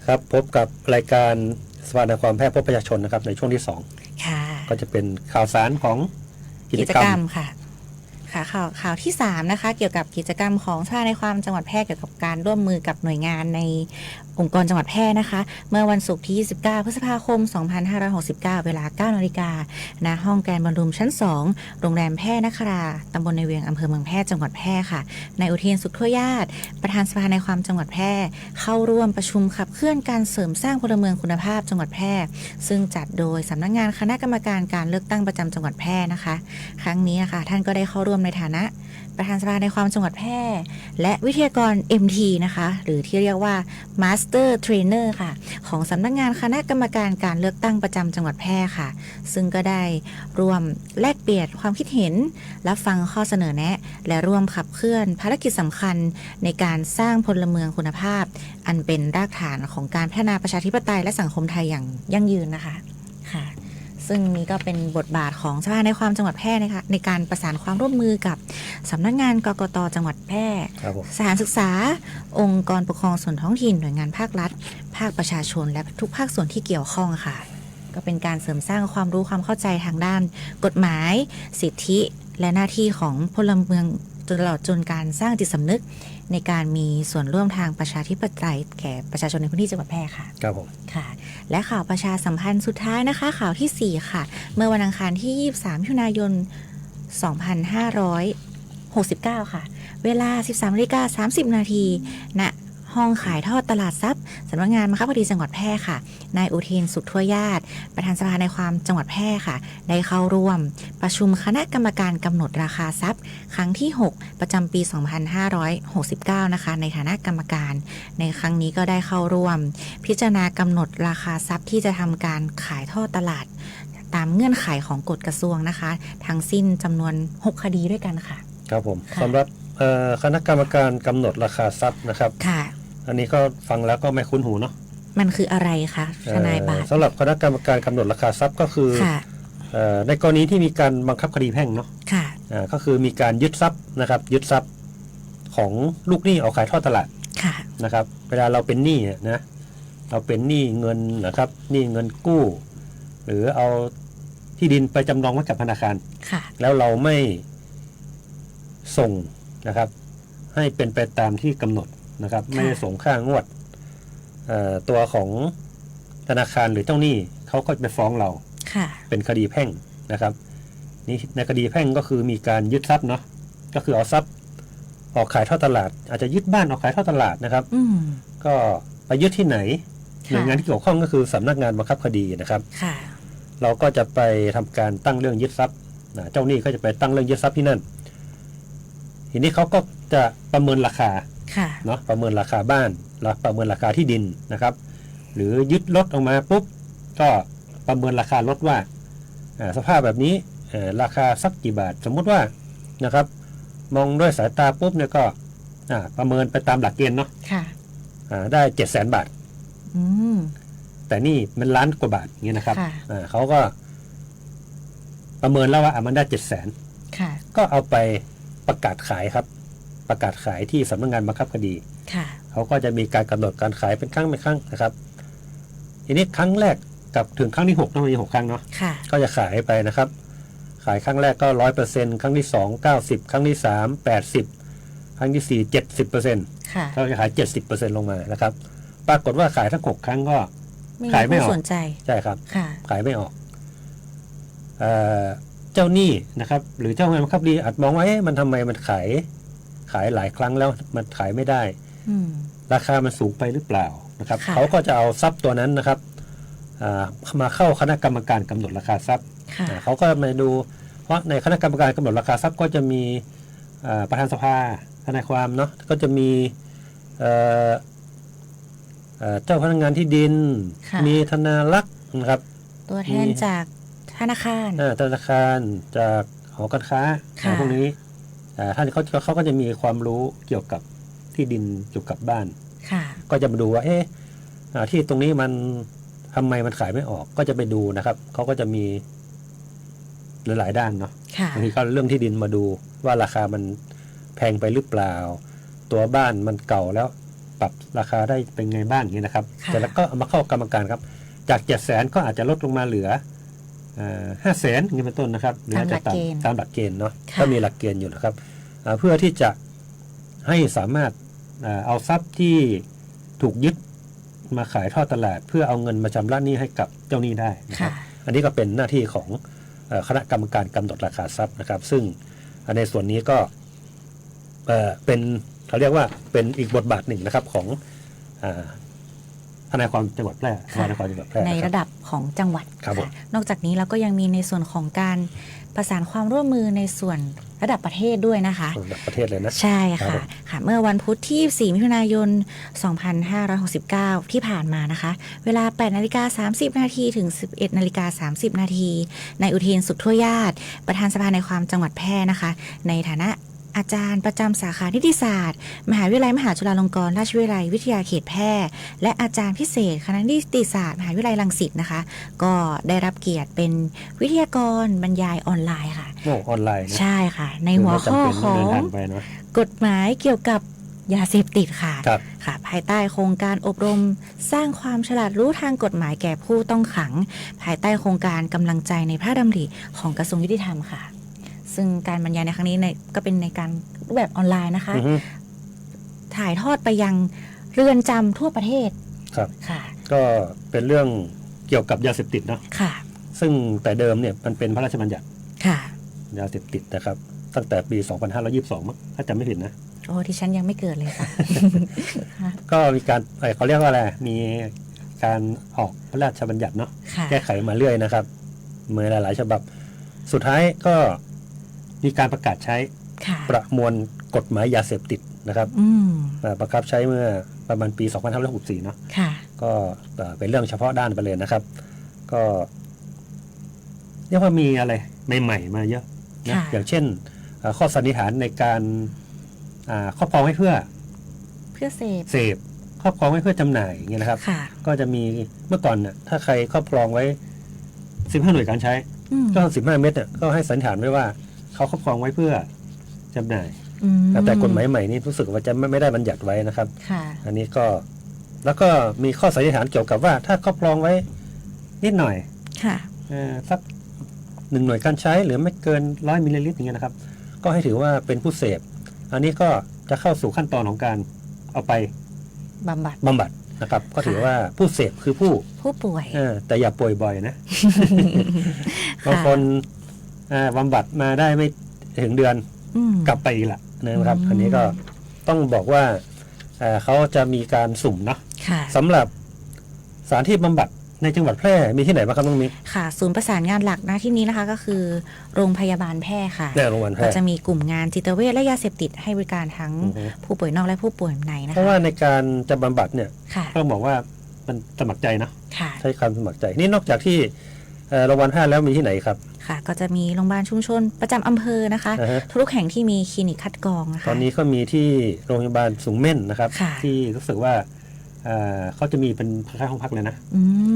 Speaker 1: ครับพบกับรายการสภาทนายความแพทย์พบประชาชนนะครับในช่วงที่2
Speaker 2: ค่ะ
Speaker 1: ก็จะเป็นข่าวสารของกิ
Speaker 2: กิ
Speaker 1: จ
Speaker 2: จ
Speaker 1: กร
Speaker 2: กร
Speaker 1: ร
Speaker 2: ร
Speaker 1: ม
Speaker 2: มค่ะข่าวที่3นะคะเกี่ยวกับกิจกรรมของสภาในความจังหวัดแพร่เกี่ยวกับการร่วมมือกับหน่วยงานในองค์กรจังหวัดแพร่นะคะเมื่อวันศุกร์ที่29พฤษภาคม2569เวลา 9 นาฬิกาณห้องแกรนด์บอลรูมชั้น2โรงแรมแพร่นคราตำบลในเวียงอำเภอเมืองแพร่จังหวัดแพร่ค่ะนายอุเทนสุขทั่วญาติประธานสภาในความจังหวัดแพร่เข้าร่วมประชุมขับเคลื่อนการเสริมสร้างพลเมืองคุณภาพจังหวัดแพร่ซึ่งจัดโดยสำนักงานคณะกรรมการการเลือกตั้งประจำจังหวัดแพร่นะคะครั้งนี้นะคะท่านก็ได้เข้าร่วมในฐานะประธานสภาในความจังหวัดแพร่และวิทยากร MT นะคะหรือที่เรียกว่า Master Trainer ค่ะของสำนักงานคณะกรรมการการเลือกตั้งประจำจังหวัดแพร่ค่ะซึ่งก็ได้ร่วมแลกเปลี่ยนความคิดเห็นรับฟังข้อเสนอแนะ และร่วมขับเคลื่อนภารกิจสำคัญในการสร้างพลเมืองคุณภาพอันเป็นรากฐานของการพัฒนาประชาธิปไตยและสังคมไทยอย่างยั่งยืนนะคะค่ะซึ่งนี้ก็เป็นบทบาทของสภาในความจังหวัดแพร่นะคะในการประสานความร่วมมือกับสำนักงานกกต.จังหวัดแพร่สถานศึกษาองค์กรปกครองส่วนท้องถิ่นหน่วยงานภาครัฐภาคประชาชนและทุกภาคส่วนที่เกี่ยวข้องค่ะก็เป็นการเสริมสร้างความรู้ความเข้าใจทางด้านกฎหมายสิทธิและหน้าที่ของพลเมืองตลอดจนการสร้างจิตสำนึกในการมีส่วนร่วมทางประชาธิปไตยแก่ประชาชนในพื้นที่จังหวัดแพร่ค่ะ
Speaker 1: ครับผม
Speaker 2: ค่ะและข่าวประชาสัมพันธ์สุดท้ายนะคะข่าวที่4ค่ะเมื่อวันอังคารที่23มิถุนายน2569ค่ะเวลา 13:30 นาทีณห้องขายทอดตลาดทรัพย์สำนักงานบังคับคดีจังหวัดแพร่ค่ะนายอุเทนสุขทั่วญาติประธานสภาในความจังหวัดแพร่ค่ะได้เข้าร่วมประชุมคณะกรรมการกำหนดราคาทรัพย์ครั้งที่6ประจำปี2569นะคะในฐานะกรรมการในครั้งนี้ก็ได้เข้าร่วมพิจารณากำหนดราคาทรัพย์ที่จะทำการขายทอดตลาดตามเงื่อนไขของกฎกระทรวงนะคะทั้งสิ้นจำนวน6คดีด้วยกันค่ะ
Speaker 1: ครับผมสำหรับคณะกรรมการกำหนดราคาทรัพย์นะครับ
Speaker 2: ค่ะ
Speaker 1: อันนี้ก็ฟังแล้วก็ไม่คุ้นหูเนาะ
Speaker 2: มันคืออะไรคะทนายบาท
Speaker 1: สำหรับคณะกรรมการกำหนดราคาทรัพย์ก็คือในกรณีที่มีการบังคับคดีแพ่งเนาะก็คือมีการยึดทรัพย์นะครับยึดทรัพย์ของลูกหนี้เอาขายทอดตลาดนะครับเวลาเราเป็นหนี้นะเราเป็นหนี้เงินนะครับหนี้เงินกู้หรือเอาที่ดินไปจำนองไว้กับธนาคารแล้วเราไม่ส่งนะครับให้เป็นไปตามที่กำหนดนะครับไม่ได้ส่งค่างวดตัวของธนาคารหรือเจ้าหนี้เขาก็ไปฟ้องเราเป็นคดีแพ่งนะครับนี่ในคดีแพ่งก็คือมีการยึดทรัพย์เนาะก็คือเอาทรัพย์ออกขายทอดตลาดอาจจะยึดบ้านออกขายทอดตลาดนะครับก็ไปยึดที่ไหนหน่วยงานที่เกี่ยวข้องก็คือสำนักงานบังคับคดีนะครับเราก็จะไปทำการตั้งเรื่องยึดทรัพย์เจ้าหนี้ก็จะไปตั้งเรื่องยึดทรัพย์ที่นั่นทีนี้เขาก็จะประเมินราคาเนาะประเมินราคาบ้านประเมินราคาที่ดินนะครับหรือยึดรถออกมาปุ๊บก็ประเมินราคารถว่าสภาพแบบนี้ราคาสักกี่บาทสมมุติว่านะครับมองด้วยสายตาปุ๊บเนี่ยก็ประเมินไปตามหลักเกณฑ์เนาะได้ 700,000 บาทแต่นี่มันล้านกว่าบาทอย่างเงี้ยนะครับเขาก็ประเมินแล้วว่ามันได้ 700,000ก็เอาไปประกาศขายครับประกาศขายที่สำนักงานบังคับคดีเขาก็จะมีการกำหนดการขายเป็นครั้งนะครับทีนี้ครั้งแรกกับถึงครั้งที่6ต้องมี6ครั้งเนาะก็จะขายไปนะครับขายครั้งแรกก็ 100% ครั้งที่2 90ครั้งที่3 80ครั้งที่4 70%เขาจะขาย 70% ลงมานะครับปรากฏว่าขายทั้ง6ครั้งก็ขายไม่ออกใช่ครับขายไม่ออกเจ้าหนี้นะครับหรือเจ้างานบังคับคดีอาจมองว่ามันทำไมมันขายหลายครั้งแล้วมันขายไม่ได้ราคามันสูงไปหรือเปล่านะครับเขาก็จะเอาทรัพย์ตัวนั้นนะครับมาเข้าคณะกรรมการกำหนดราคาทรัพย์เขาก็มาดูเพราะในคณะกรรมการกำหนดราคาทรัพย์ก็จะมีประธานสภาทนายความเนาะก็จะมีเจ้าพนักงานที่ดินมีธนารักษ์นะครับ
Speaker 2: ตัวแทนจากธนาคาร
Speaker 1: จากหอการค้าพวกนี้ท่านเขาก็จะมีความรู้เกี่ยวกับที่ดินเกี่ยวกับบ้านก็จะมาดูว่าที่ตรงนี้มันทำไมมันขายไม่ออกก็จะไปดูนะครับเขาก็จะมีหลายๆด้านเนาะบางทีก็เรื่องที่ดินมาดูว่าราคามันแพงไปหรือเปล่าตัวบ้านมันเก่าแล้ว ปรับราคาได้เป็นไงบ้างอย่างนี้นะครับ
Speaker 2: ค่ะ
Speaker 1: แต่แล้วก็เอามาเข้ากรรมการครับจาก 700,000 ก็อาจจะลดลงมาเหลือ500,000อย่างนี้เป็นต้นนะครับหรืออาจจะตามหลักเกณฑ์เนาะก็มีหลักเกณฑ์อยู่นะครับเพื่อที่จะให้สามารถเอาทรัพย์ที่ถูกยึดมาขายทอดตลาดเพื่อเอาเงินมาชำระหนี้ให้กับเจ้าหนี้ได้นะครับอันนี้ก็เป็นหน้าที่ของคณะกรรมการกำหนดราคาทรัพย์นะครับซึ่งในส่วนนี้ก็เป็นเขาเรียกว่าเป็นอีกบทบาทหนึ่งนะครับของทนายความจังหวัดแพร่
Speaker 2: ในระดับของจังหวัด
Speaker 1: ค่ะ
Speaker 2: นอกจากนี้เราก็ยังมีในส่วนของการประสานความร่วมมือในส่วนระดับประเทศด้วยนะคะ
Speaker 1: ระดับประเทศเลยนะ
Speaker 2: ใช่ค่ะเมื่อวันพุธที่4มิถุนายน2569ที่ผ่านมานะคะเวลา 8:30 นาทีถึง 11:30 นาทีนายอุเทนสุขทั่วญาติประธานสภาในความจังหวัดแพร่นะคะในฐานะอาจารย์ประจำสาขานิติศาสตร์มหาวิทยาลัยมหาจุฬาลงกรณราชวิทยาลัยวิทยาเขตแพร่และอาจารย์พิเศษคณะนิติศาสตร์มหาวิทยาลัยรังสิตนะคะก็ได้รับเกียรติเป็นวิทยากรบรรยายออนไลน์ค่ะ
Speaker 1: ออนไลน์
Speaker 2: ใช่ค่ะในหัวข้อของกฎหมายเกี่ยวกับยาเสพติดค่ะภายใต้โครงการอบรมสร้างความฉลาดรู้ทางกฎหมายแก่ผู้ต้องขังภายใต้โครงการกำลังใจในพระราชดำริของกระทรวงยุติธรรมค่ะซึ่งการบรรยายในครั้งนี้ก็เป็นในการรูปแบบออนไลน์นะคะถ่ายทอดไปยังเรือนจำทั่วประเทศ
Speaker 1: ครับค่ะก็เป็นเรื่องเกี่ยวกับยาเสพติดเนาะ
Speaker 2: ค่ะ
Speaker 1: ซึ่งแต่เดิมเนี่ยมันเป็นพระราชบัญญัติ
Speaker 2: ค่ะ
Speaker 1: ยาเสพติดนะครับตั้งแต่ปี 2522 มั้งถ้าจำไม่ผิดนะ
Speaker 2: โอ้ที่ฉันยังไม่เกิดเลยค่ะ
Speaker 1: ก็มีการเขาเรียกว่าอะไรมีการออกพระราชบัญญัติเนาะแก้ไขมาเรื่อยนะครับเมื่อหลายๆฉบับสุดท้ายก็มีการประกาศใช้ประมวลกฎหมายยาเสพติดนะครับประกาศใช้เมื่อประมาณปี 2564 เนาะก็เป็นเรื่องเฉพาะด้านไปเลยนะครับก็เรียกว่ามีอะไรใหม่ๆมาเยอะนะอย่างเช่นข้อสันนิษฐานในการครอบครองไว้เพื่อเสพครอบครองไว้เพื่อจำหน่ายอย่างเงี้ยนะครับก็จะมีเมื่อก่อนเนี่ยถ้าใครครอบครองไว้15หน่วยการใช้ก็15เม็ดเนี่ยก็ให้สันนิษฐานไว้ว่าเขาครอบครองไว้เพื่อจำหน่ายแต่กฎหมายใหม่นี้รู้สึกว่าจะไม่ได้บัญญัติไว้นะครับอันนี้ก็แล้วก็มีข้อสันนิษฐานเกี่ยวกับว่าถ้าครอบครองไว้นิดหน่อยสัก1หน่วยการใช้หรือไม่เกิน100มิลลิลิตรอย่างเงี้ยนะครับก็ให้ถือว่าเป็นผู้เสพอันนี้ก็จะเข้าสู่ขั้นตอนของการเอาไป
Speaker 2: บำบัด
Speaker 1: นะครับก็ถือว่าผู้เสพคือผู้
Speaker 2: ป่วย
Speaker 1: แต่อย่าป่วยบ่อยนะบางคนบำบัดมาได้ไม่ถึงเดือนกลับไปอีกละนะครับอันนี้ก็ต้องบอกว่าเขาจะมีการสุ่มเนาะสำหรับสถานที่บำบัดในจังหวัดแพร่มีที่ไหนบ้างครับน้องมิ
Speaker 2: ค่ะศูนย์ประสานงานหลักนะที่นี้นะคะก็คือโรงพยาบาลแพร่ค่ะก็จะมีกลุ่มงานจิตเวชและยาเสพติดให้บริการทั้งผู้ป่วยนอกและผู้ป่วยในนะคะ
Speaker 1: เพราะว่าในการจะบำบัดเนี่ยต้องบอกว่ามันสมัครใจนะใช้คำสมัครใจนี่นอกจากที่โรงพยาบาลแพทย์แล้วมีที่ไหนครับ
Speaker 2: ค่ะก็จะมีโรงพยาบาลชุมชนประจำอำเภอนะคะทุกแห่งที่มีคลินิกคัดกรองนะคะ
Speaker 1: ตอนนี้ก็มีที่โรงพยาบาลสูงเม่นนะครับที่รู้สึกว่าเขาจะมีเป็นค่ายห้องพักเลยนะ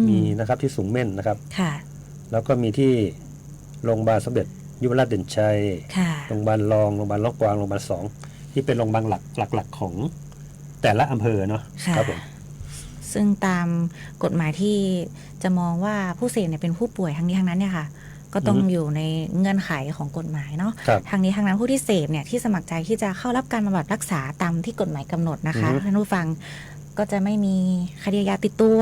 Speaker 1: มีนะครับที่สูงเม่นนะครับแล้วก็มีที่โรงพยาบาลสมเด็จยุวราชเด่นชัยโรงพยาบาลรองโรงพยาบาลล็อกกวางโรงพยาบาล2ที่เป็นโรงพยาบาลหลักของแต่ละอำเภอเนาะครับผม
Speaker 2: ซึ่งตามกฎหมายที่จะมองว่าผู้เสพเนี่ยเป็นผู้ป่วยทั้งนี้ทั้งนั้นเนี่ยค่ะก็ต้องอยู่ในเงื่อนไขของกฎหมายเนาะทางนี้ทางนั้นผู้ที่เสพเนี่ยที่สมัครใจที่จะเข้ารับการบำบัดรักษาตามที่กฎหมายกำหนดนะคะท่านผู้ฟังก็จะไม่มีคดียาติดตัว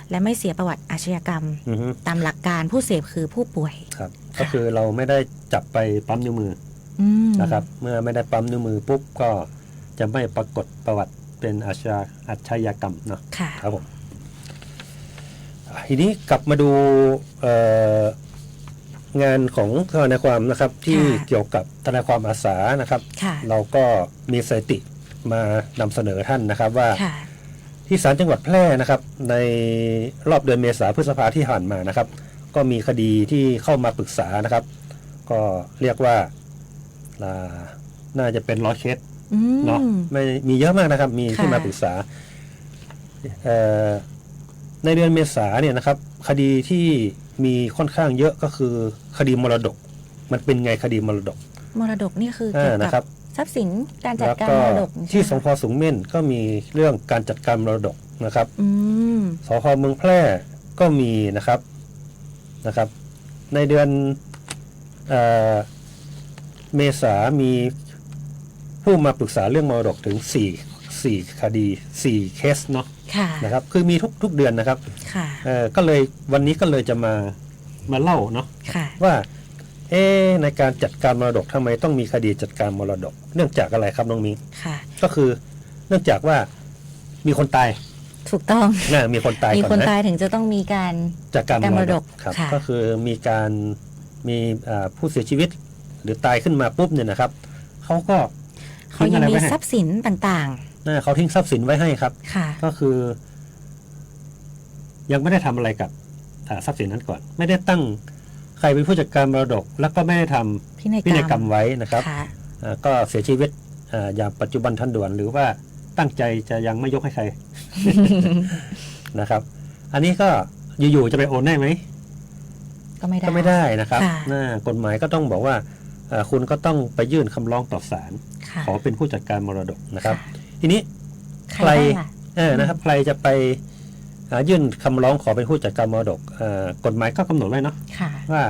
Speaker 2: และไม่เสียประวัติอาชญากรรมตามหลักการผู้เสพคือผู้ป่วย
Speaker 1: ครับก็คือเราไม่ได้จับไปปั๊มนิ้วมือนะครับเมื่อไม่ได้ปั๊มนิ้วมือปุ๊บก็จะไม่ปรากฏประวัติเป็นอาชญากรรมเนาะครับผมทีนี้กลับมาดูงานของทนายความนะครับที่เกี่ยวกับทนายความอาสานะครับเราก็มีสถิติมานำเสนอท่านนะครับว่าที่ศาลจังหวัดแพร่นะครับในรอบเดือนเมษายนพฤษภาที่ผ่านมานะครับก็มีคดีที่เข้ามาปรึกษานะครับก็เรียกว่าน่าจะเป็น100 เคสเนาะไม่มีเยอะมากนะครับมีที่มาปรึกษาในเดือนเมษายนเนี่ยนะครับคดีที่มีค่อนข้างเยอะก็คือคดีมรดกมันเป็นไงคดีมรดก
Speaker 2: นี่คือเกี่ยวกับ ทรัพย์สินการจัด
Speaker 1: แล้ว
Speaker 2: การ
Speaker 1: ก็
Speaker 2: มรดก
Speaker 1: ที่ส
Speaker 2: ใช่ไห
Speaker 1: พสูงเม่นก็มีเรื่องการจัดการมรดกนะครับ
Speaker 2: อืม
Speaker 1: สพเมืองแพร่ก็มีนะครับ ในเดือนเมษามีผู้มาปรึกษาเรื่องมรดกถึง4คดี4เคสเนาะ
Speaker 2: ค่ะ
Speaker 1: นะครับคือมีทุกเดือนนะครับ
Speaker 2: ค่ะ
Speaker 1: ก็เลยวันนี้ก็เลยจะมาเล่าเนาะ
Speaker 2: ค่ะ
Speaker 1: ว่าในการจัดการมรดกทำไมต้องมีคดีจัดการมรดก เนื่องจากอะไรครับน้องมิ้ง
Speaker 2: ค่ะ
Speaker 1: ก็คือเนื่องจากว่ามีคนตาย
Speaker 2: ถูกต้อง
Speaker 1: มีคนตาย
Speaker 2: มี
Speaker 1: ก่อน
Speaker 2: คน
Speaker 1: นะ
Speaker 2: ตายถึงจะต้องมีการ
Speaker 1: จัดการมรดกครับ
Speaker 2: ค่ะ
Speaker 1: ก็คือมีผู้เสียชีวิตหรือตายขึ้นมาปุ๊บเนี่ยนะครับเขาก็
Speaker 2: เขา
Speaker 1: ทิ้ง
Speaker 2: ยั
Speaker 1: อะ
Speaker 2: ง
Speaker 1: ไร
Speaker 2: มี
Speaker 1: ไว้ให้
Speaker 2: ทรัพย์สินต่าง
Speaker 1: เขาทิ้งทรัพย์สินไว้ให้ครับ
Speaker 2: ๆ ค่ะ
Speaker 1: ก็คือ ยังไม่ได้ทำอะไรกับทรัพย์สินนั้นก่อน ไม่ได้ตั้งใครเป็นผู้จัดการมรดก แล้วก็ไม่ได้ทำ
Speaker 2: พินัย
Speaker 1: พินัยกรรมไว้นะครับ
Speaker 2: ค่ะ
Speaker 1: ก็เสียชีวิตอย่างปัจจุบันทันด่วน หรือว่าตั้งใจจะยังไม่ยกให้ใคร นะครับ อันนี้ก็อยู่ๆจะไปโอนได้ไหม
Speaker 2: ก็ไม่ได้
Speaker 1: ก็ไม่ได้นะครับ
Speaker 2: ค่ะ
Speaker 1: กฎหมายก็ต้องบอกว่าคุณก็ต้องไปยื่นคำร้องต่อศาล
Speaker 2: ค่ะ
Speaker 1: ขอเป็นผู้จัดการมรดกนะครับ
Speaker 2: ค่ะ
Speaker 1: ทีนี้
Speaker 2: ใครได้ล่ะ
Speaker 1: นะครับใครจะไปยื่นคำร้องขอเป็นผู้จัดการมรดกกฎหมายก็กำหนดไว้เนาะ
Speaker 2: ค่ะ
Speaker 1: ว่า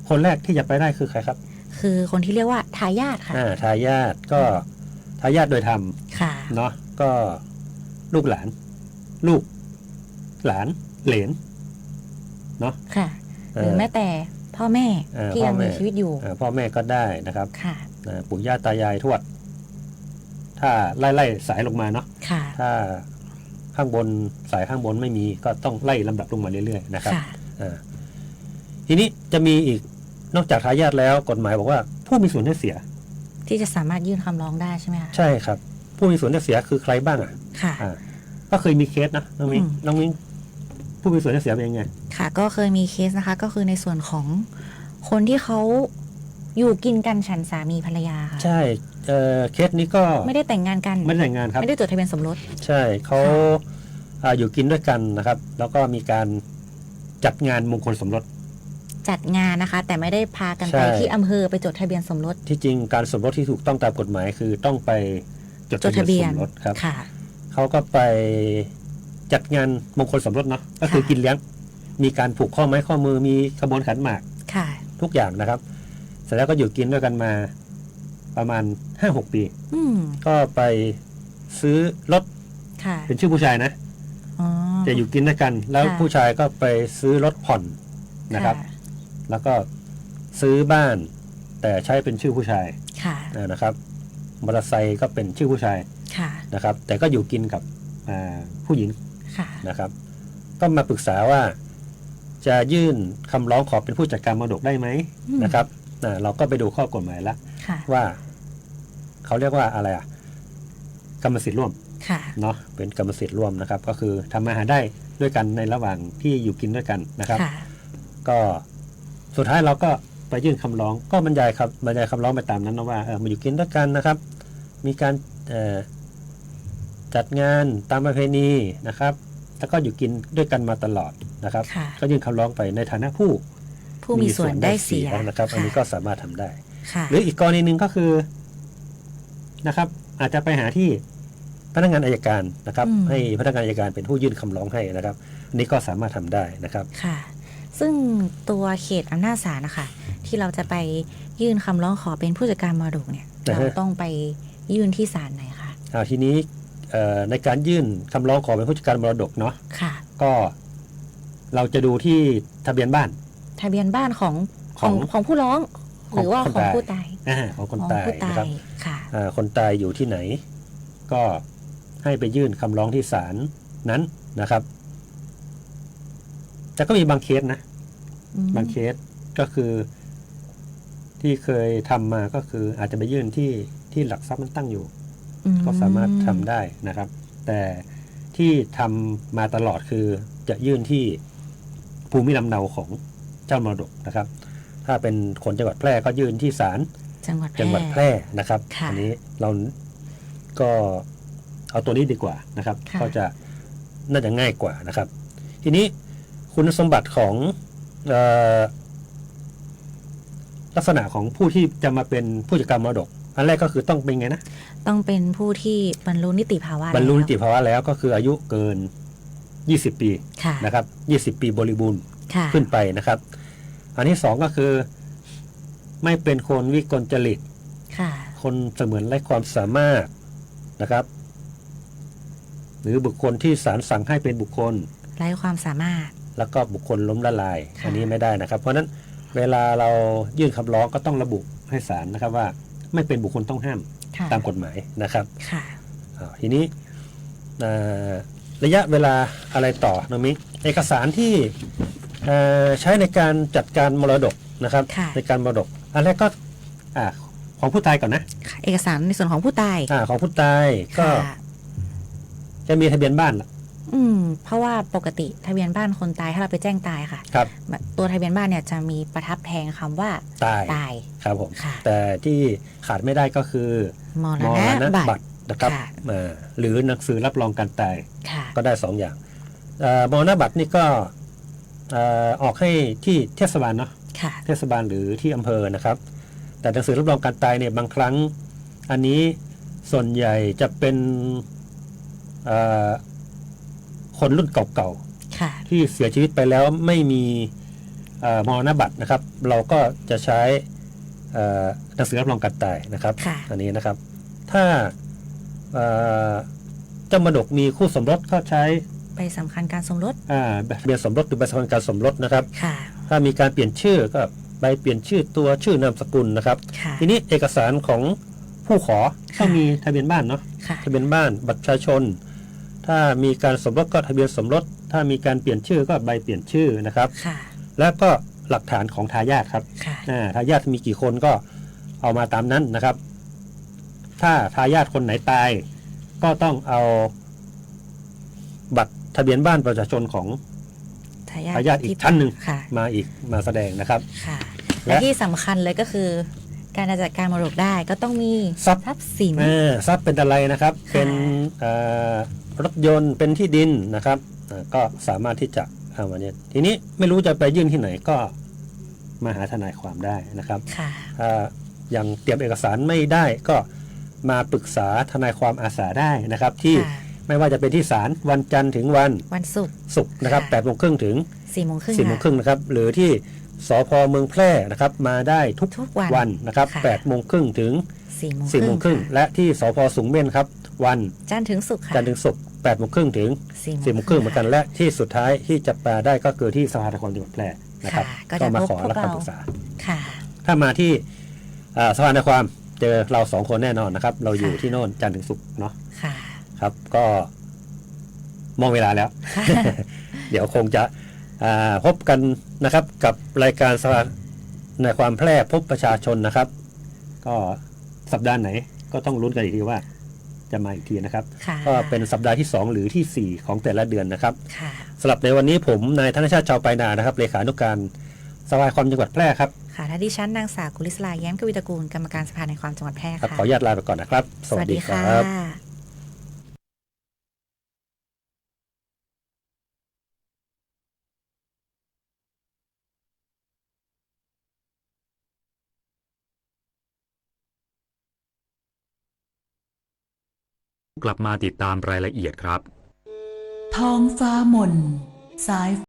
Speaker 1: คนแรกที่จะไปได้คือใครครับ
Speaker 2: คือคนที่เรียกว่าทายาทค่ะ
Speaker 1: ทายาทก็ทายาทโดยธรรม
Speaker 2: ค่ะ
Speaker 1: เนาะก็ลูกหลาน ลูกหลานเหลนเนาะ
Speaker 2: ค่ะ หรือแม้แต่พ่อแม่ที่ยังมีชีวิตอยู่
Speaker 1: พ่อแม่ก็ได้นะครับ
Speaker 2: ค่ะ
Speaker 1: ปู่ย่าตายายทวด ถ้าไล่สายลงมาเนาะ
Speaker 2: ค่ะ
Speaker 1: ถ้าข้างบนสายข้างบนไม่มีก็ต้องไล่ลำดับลงมาเรื่อยๆนะครับ
Speaker 2: ค่ะ
Speaker 1: ทีนี้จะมีอีกนอกจากทายาทแล้วกฎหมายบอกว่าผู้มีส่วนได้เสีย
Speaker 2: ที่จะสามารถยื่นคำร้องได้ใช่ไหมคะ
Speaker 1: ใช่ครับ ผู้มีส่วนได้เสียคือใครบ้างอ่ะ
Speaker 2: ค่ะ
Speaker 1: ก็เคยมีเคสนะน้องมิ้ง
Speaker 2: อืม
Speaker 1: น้องมิ้งผู้มีส่วนได้เสียเป็นยังไง
Speaker 2: ค่ะ ก็เคยมีเคสนะคะ ก็คือในส่วนของคนที่เขาอยู่กินกันฉันสามีภรรยาค่ะ
Speaker 1: ใช่เคสนี้ก็
Speaker 2: ไม่ได้แต่งงานกัน
Speaker 1: ไม่ได้แต่งงานครับ
Speaker 2: ไม่ได้จดทะเบียนสมรส
Speaker 1: ใช่เขาอยู่กินด้วยกันนะครับ แล้วก็มีการจัดงานมงคลสมรส
Speaker 2: จัดงานนะคะ แต่ไม่ได้พากัน
Speaker 1: ใช่
Speaker 2: ไปที่อำเภอไปจดทะเบียนสมรส
Speaker 1: ที่จริงการสมรสที่ถูกต้องตามกฎหมายคือต้องไปจด
Speaker 2: จดทะเบียน
Speaker 1: สมรสครับ
Speaker 2: ค่ะ
Speaker 1: เขาก็ไปจัดงานมงคลสมรสเนาะก็คือ
Speaker 2: ค่ะ
Speaker 1: กินเลี้ยงมีการผูกข้อไม้ข้อมือมีขบวนขันหมาก
Speaker 2: ค่ะ
Speaker 1: ทุกอย่างนะครับ เสร็จแล้วก็อยู่กินด้วยกันมาประมาณ 5-6 ปี
Speaker 2: อืม
Speaker 1: ก็ไปซื้อรถ
Speaker 2: ค่ะ
Speaker 1: เป็นชื่อผู้ชายนะ
Speaker 2: อ๋อ
Speaker 1: จะอยู่กินด้วยกัน แล้ว
Speaker 2: ค่ะ
Speaker 1: ผู้ชายก็ไปซื้อรถผ่อนนะครับ
Speaker 2: ะ
Speaker 1: แล้วก็ซื้อบ้านแต่ใช้เป็นชื่อผู้ชาย
Speaker 2: ค่ะ
Speaker 1: นะครับมอเตอร์ไซค์ก็เป็นชื่อผู้ชาย
Speaker 2: ค่ะ
Speaker 1: นะครับ แต่ก็อยู่กินกับผู้หญิง
Speaker 2: ค่ะ
Speaker 1: นะครับ ก็มาปรึกษาว่าจะยื่นคำร้องขอเป็นผู้จัดการมรดกได้ไหม
Speaker 2: อืม
Speaker 1: นะครับเราก็ไปดูข้อกฎหมายแล้ว
Speaker 2: ค่ะ
Speaker 1: ว่าเขาเรียกว่าอะไรกรรมสิทธิ์ร่วม
Speaker 2: ค่ะ
Speaker 1: เนาะเป็นกรรมสิทธิ์ร่วมนะครับ ก็คือทำมาหาได้ด้วยกันในระหว่างที่อยู่กินด้วยกันนะครับ
Speaker 2: ค่ะ
Speaker 1: ก็สุดท้ายเราก็ไปยื่นคำร้องก็บรรยายคำร้องไปตามนั้นนะว่ามาอยู่กินด้วยกันนะครับ มีการจัดงานตามประเพณีนะครับ แล้วก็อยู่กินด้วยกันมาตลอดนะครับ
Speaker 2: ค่ะ
Speaker 1: ก็ยื่นคำร้องไปในฐานะผู้
Speaker 2: ผู้มีส่วนได้เสีย
Speaker 1: นะครับ อันนี้ก็สามารถทำได้
Speaker 2: ค่ะ
Speaker 1: หรืออีกกรณีหนึ่งก็คือนะครับ อาจจะไปหาที่พนักงานอัยการนะครับ ให้พนักงานอัยการเป็นผู้ยื่นคำร้องให้นะครับอันนี้ก็สามารถทำได้นะครับ
Speaker 2: ค่ะ ซึ่งตัวเขตอำนาจศาลนะคะที่เราจะไปยื่นคำร้องขอเป็นผู้จัดการมรดกเนี่ย เราต้องไปยื่นที่ศาลไหนคะ
Speaker 1: ทีนี้ในการยื่นคำร้องขอเป็นผู้จัดการมรดกเนาะ
Speaker 2: ค่ะ
Speaker 1: ก็เราจะดูที่ทะเบียนบ้าน
Speaker 2: ทะเบียนบ้านของผู้ร้อง หรือว่า
Speaker 1: ของ
Speaker 2: ของ
Speaker 1: คนตาย
Speaker 2: ผู้ตาย
Speaker 1: ของคน
Speaker 2: ของ
Speaker 1: ตาย
Speaker 2: ผู้ตา
Speaker 1: นะครับ
Speaker 2: ยค่ะ
Speaker 1: คนตายอยู่ที่ไหน ก็ให้ไปยื่นคำร้องที่ศาลนั้นนะครับแต่ก็มีบางเคสนะ
Speaker 2: อืม
Speaker 1: บางเคสก็คือที่เคยทำมาก็คืออาจจะไปยื่นที่หลักทรัพย์มันตั้งอยู่ ก็สามารถทำได้นะครับ แต่ที่ทำมาตลอดคือจะยื่นที่ภูมิลำเนาของเจ้ามรดกนะครับ ถ้าเป็นคนจังหวัดแพร่ก็ยื่นที่ศาล
Speaker 2: จังหวัด
Speaker 1: จังหวัดแพร่นะครับ
Speaker 2: ค่ะ
Speaker 1: อันี้เราก็เอาตัวนี้ดีกว่านะครับ
Speaker 2: ค่ะ
Speaker 1: ก็จะน่าจะง่ายกว่านะครับ ทีนี้คุณสมบัติของลักษณะของผู้ที่จะมาเป็นผู้จัดการมรดก อันแรกก็คือต้องเป็นไงนะ
Speaker 2: ต้องเป็นผู้ที่บรรลุนิติภาวะ
Speaker 1: บรรลุนิติภาวะแล้วก็คืออายุเกิน20 ปีนะครับ20 ปีบริบูรณ์ขึ้นไปนะครับอันที่2ก็คือไม่เป็นคนวิกลจริตคนเสมือนไร้ความสามารถนะครับหรือบุคคลที่ศาลสั่งให้เป็นบุคคล
Speaker 2: ไร้ความสามารถ
Speaker 1: แล้วก็บุคคลล้มละลายอันนี้ไม่ได้นะครับเพราะฉะนั้นเวลาเรายื่นคำร้องก็ต้องระบุให้ศาลนะครับว่าไม่เป็นบุคคลต้องห้ามตามกฎหมายนะครับทีนี้ระยะเวลาอะไรต่อน้องมิกเอกสารที่ใช้ในการจัดการมรดกนะครับในการมรดกอันแรกก็ของผู้ตายก่อนนะ
Speaker 2: เอกสารในส่วนของผู้ตาย
Speaker 1: ของผู้ตายก็จะมีทะเบียนบ้าน
Speaker 2: เพราะว่าปกติทะเบียนบ้านคนตายถ้าเราไปแจ้งตายค่ะ
Speaker 1: ครับ
Speaker 2: ตัวทะเบียนบ้านเนี่ยจะมีประทับแทนคำว่าตาย
Speaker 1: ครับผมแต่ที่ขาดไม่ได้ก็คือ
Speaker 2: มรณบัตร
Speaker 1: นะครับหรือหนังสือรับรองการตายก็ได้2อย่างมรณบัตรนี่ก็ออกให้ที่เทศบาลเนาะเทศบาลหรือที่อำเภอนะครับแต่หนังสือรับรองการตายเนี่ยบางครั้งอันนี้ส่วนใหญ่จะเป็นคนรุ่นเก่าๆที่เสียชีวิตไปแล้วไม่มีมรณบัตรนะครับเราก็จะใช้หนังสือรับรองการตายนะครับอันนี้นะครับถ้าเจ้ามรดกมีคู่สมรสก็ใช้
Speaker 2: ใบสำคัญการสมรส
Speaker 1: ทะเบียนสมรสหรือใบสำคัญการสมรสนะครับถ้ามีการเปลี่ยนชื่อก็ใบเปลี่ยนชื่อตัวชื่อนามสกุลนะครับทีนี้เอกสารของผู้ขอต้องมีทะเบียนบ้านเนาะทะเบียนบ้านบัตรประชาชนถ้ามีการสมรสก็ทะเบียนสมรสถ้ามีการเปลี่ยนชื่อก็ใบเปลี่ยนชื่อนะครับแล้วก็หลักฐานของทายาทครับทายาทมีกี่คนก็เอามาตามนั้นนะครับถ้าทายาทคนไหนตายก็ต้องเอาบัตรทะเบียนบ้านประชาชนของทายาทอีกท่านหนึ่งมาแสดงนะครับ
Speaker 2: และที่สำคัญเลยก็คือการจัดการมรดกได้ก็ต้องมีทรัพย์สิน
Speaker 1: ทรัพย์เป็นอะไรนะครับเป็นรถยนต์เป็นที่ดินนะครับก็สามารถที่จะเอามาเนี่ยทีนี้ไม่รู้จะไปยื่นที่ไหนก็มาหาทนายความได้นะครับอย่างเตรียมเอกสารไม่ได้ก็มาปรึกษาทนายความอาสาได้นะครับที่ไม่ว่าจะเป็นที่ศาลวันจันทร์ถึงวันศุกร์นะครับ8 โมงครึ่งถึง
Speaker 2: 4 โมงครึ่
Speaker 1: งนะครับหรือที่สภ.เมืองแพร่นะครับมาได้ทุกวันนะครับ8 โมงครึ่งถึง4 โมงครึ่งและที่สภ.สูงเม่นครับวัน
Speaker 2: จันทร์ถึงศุกร์
Speaker 1: 8 โมงครึ่งถึง4 โมงครึ่งเหมือนกันและที่สุดท้ายที่จะมาได้ก็คือที่สภาทนายความจังหวัดแพร่นะครับก็มาขอรับคำปรึกษาถ้ามาที่สภาทนายความเจอเรา2 คนแน่นอนนะครับเราอยู่ที่โน่นจันทร์ถึงศุกร์เนาะครับก็มองเวลาแล้ว เดี๋ยวคงจะพบกันนะครับกับรายการสภาในความแพร่พบประชาชนนะครับก็สัปดาห์ไหนก็ต้องลุ้นกันอีกทีว่าจะมาอีกทีนะครับก็เป็นสัปดาห์ที่2หรือที่4ของแต่ละเดือนนะครับสำหรับในวันนี้ผมนายธนชาติชาวปลายนานะครับเลขานุการสภาความจังหวัดแพร่ครับ
Speaker 2: ค่ะและดิฉันนางสาวกุลิศราแย้มกวิตกูลกรรมการสภาในความจังหวัดแพร่ค่ะ
Speaker 1: ขออนุญาตลาไปก่อนนะครับสวัสดีครับ
Speaker 3: กลับมาติดตามรายละเอียดครับ
Speaker 4: ท้องฟ้ามนสาย